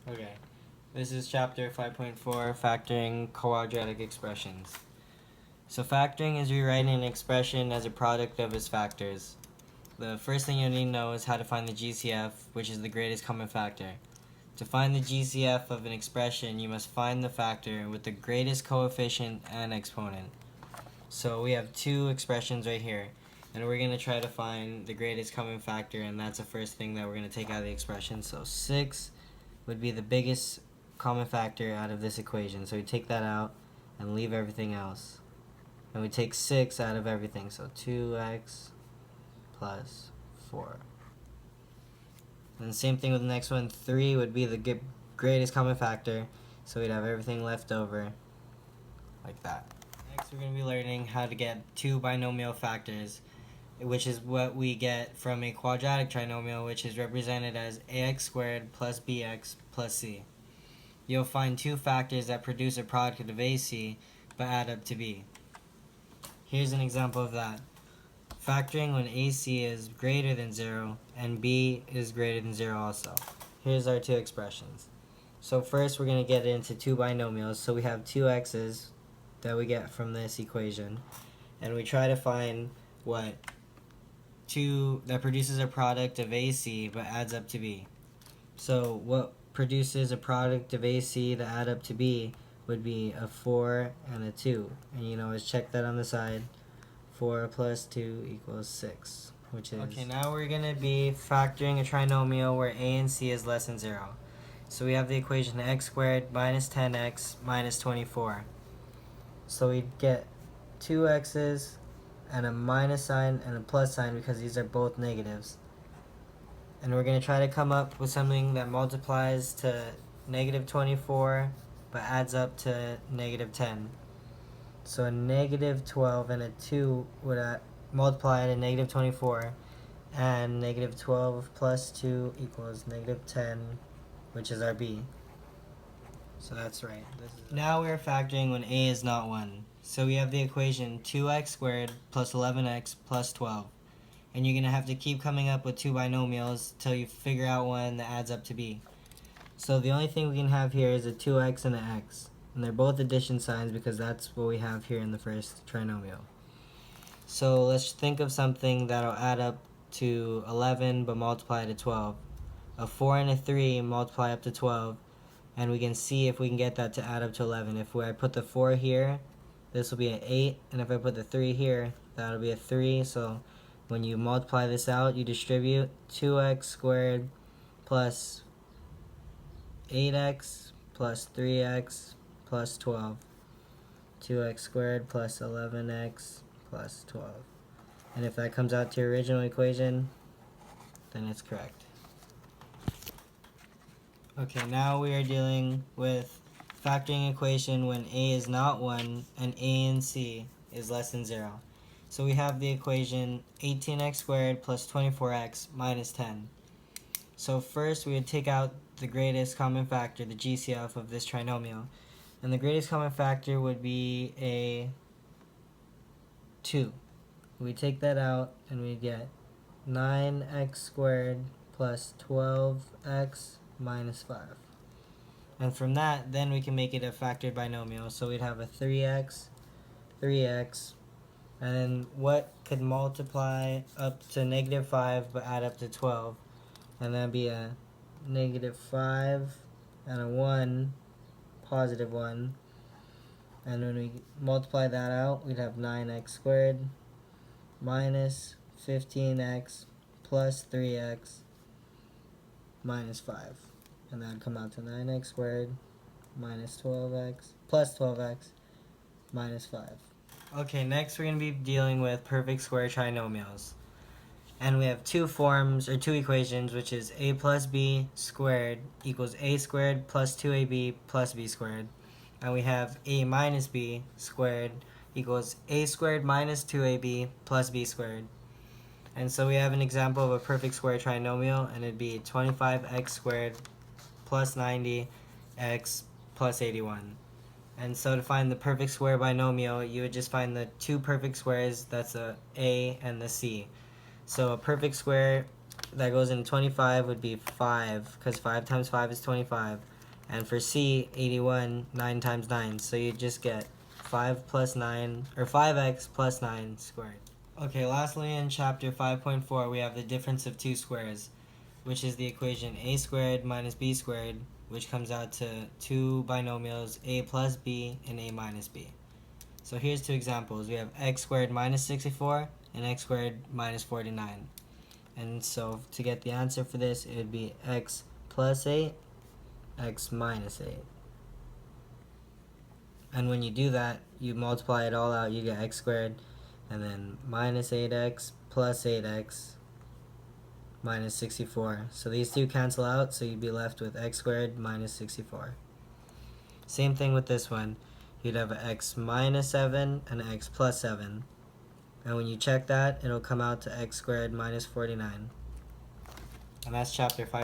Okay, this is chapter 5.4, factoring quadratic expressions. So factoring is rewriting an expression as a product of its factors. The first thing you need to know is how to find the GCF, which is the greatest common factor. To find the GCF of an expression, you must find the factor with the greatest coefficient and exponent. So we have two expressions right here, and we're going to try to find the greatest common factor, and that's the first thing that we're going to take out of the expression. So 6 would be the biggest common factor out of this equation. So we take that out and leave everything else. And we take 6 out of everything. So 2x plus 4. And the same thing with the next one. 3 would be the greatest common factor. So we'd have everything left over like that. Next we're going to be learning how to get two binomial factors, which is what we get from a quadratic trinomial, which is represented as ax squared plus bx plus c. You'll find two factors that produce a product of ac but add up to b. Here's an example of that. Factoring when ac is greater than 0 and b is greater than 0 also. Here's our two expressions. So first we're going to get into two binomials. So we have two x's that we get from this equation, and we try to find what two that produces a product of AC but adds up to B. So what produces a product of AC that add up to B would be a 4 and a 2. And you know, let's check that on the side. 4 plus 2 equals 6, which is... Okay, now we're going to be factoring a trinomial where A and C is less than 0. So we have the equation x squared minus 10x minus 24. So we get two x's and a minus sign and a plus sign because these are both negatives. And we're going to try to come up with something that multiplies to negative 24 but adds up to negative 10. So a negative 12 and a 2 would multiply to negative 24, and negative 12 plus 2 equals negative 10, which is our b. So that's right. Now we're factoring when a is not 1. So we have the equation 2x squared plus 11x plus 12. And you're going to have to keep coming up with two binomials till you figure out one that adds up to b. So the only thing we can have here is a 2x and an x. And they're both addition signs because that's what we have here in the first trinomial. So let's think of something that'll add up to 11 but multiply to 12. A 4 and a 3 multiply up to 12. And we can see if we can get that to add up to 11. If I put the 4 here, this will be an 8. And if I put the 3 here, that'll be a 3. So when you multiply this out, you distribute 2x squared plus 8x plus 3x plus 12. 2x squared plus 11x plus 12. And if that comes out to your original equation, then it's correct. Okay, now we are dealing with factoring equation when a is not 1 and a and c is less than 0. So we have the equation 18x squared plus 24x minus 10. So first we would take out the greatest common factor, the GCF of this trinomial. And the greatest common factor would be a 2. We take that out and we get 9x squared plus 12x minus 5. And from that, then we can make it a factored binomial. So we'd have a 3x, 3x, and then what could multiply up to negative 5 but add up to 12? And that'd be a negative 5 and a 1, positive 1. And when we multiply that out, we'd have 9x squared minus 15x plus 3x minus 5. And that would come out to 9x squared minus 12x plus 12x minus 5. Okay, next we're going to be dealing with perfect square trinomials. And we have two forms, or two equations, which is a plus b squared equals a squared plus 2ab plus b squared. And we have a minus b squared equals a squared minus 2ab plus b squared. And so we have an example of a perfect square trinomial, and it'd be 25x squared plus 90x plus 81. And so to find the perfect square binomial, you would just find the two perfect squares, that's the a and the c. So a perfect square that goes into 25 would be 5, because 5 times 5 is 25. And for C, 81, 9 times 9. So you just get 5 plus 9, or 5x plus 9 squared. Okay, lastly in chapter 5.4, we have the difference of two squares, which is the equation a squared minus b squared, which comes out to two binomials, a plus b and a minus b. So here's two examples. We have x squared minus 64 and x squared minus 49. And so to get the answer for this, it would be x plus 8, x minus 8. And when you do that, you multiply it all out, you get x squared, and then minus 8x plus 8x minus 64. So these two cancel out, so you'd be left with x squared minus 64. Same thing with this one. You'd have x minus 7 and x plus 7. And when you check that, it'll come out to x squared minus 49. And that's chapter 5.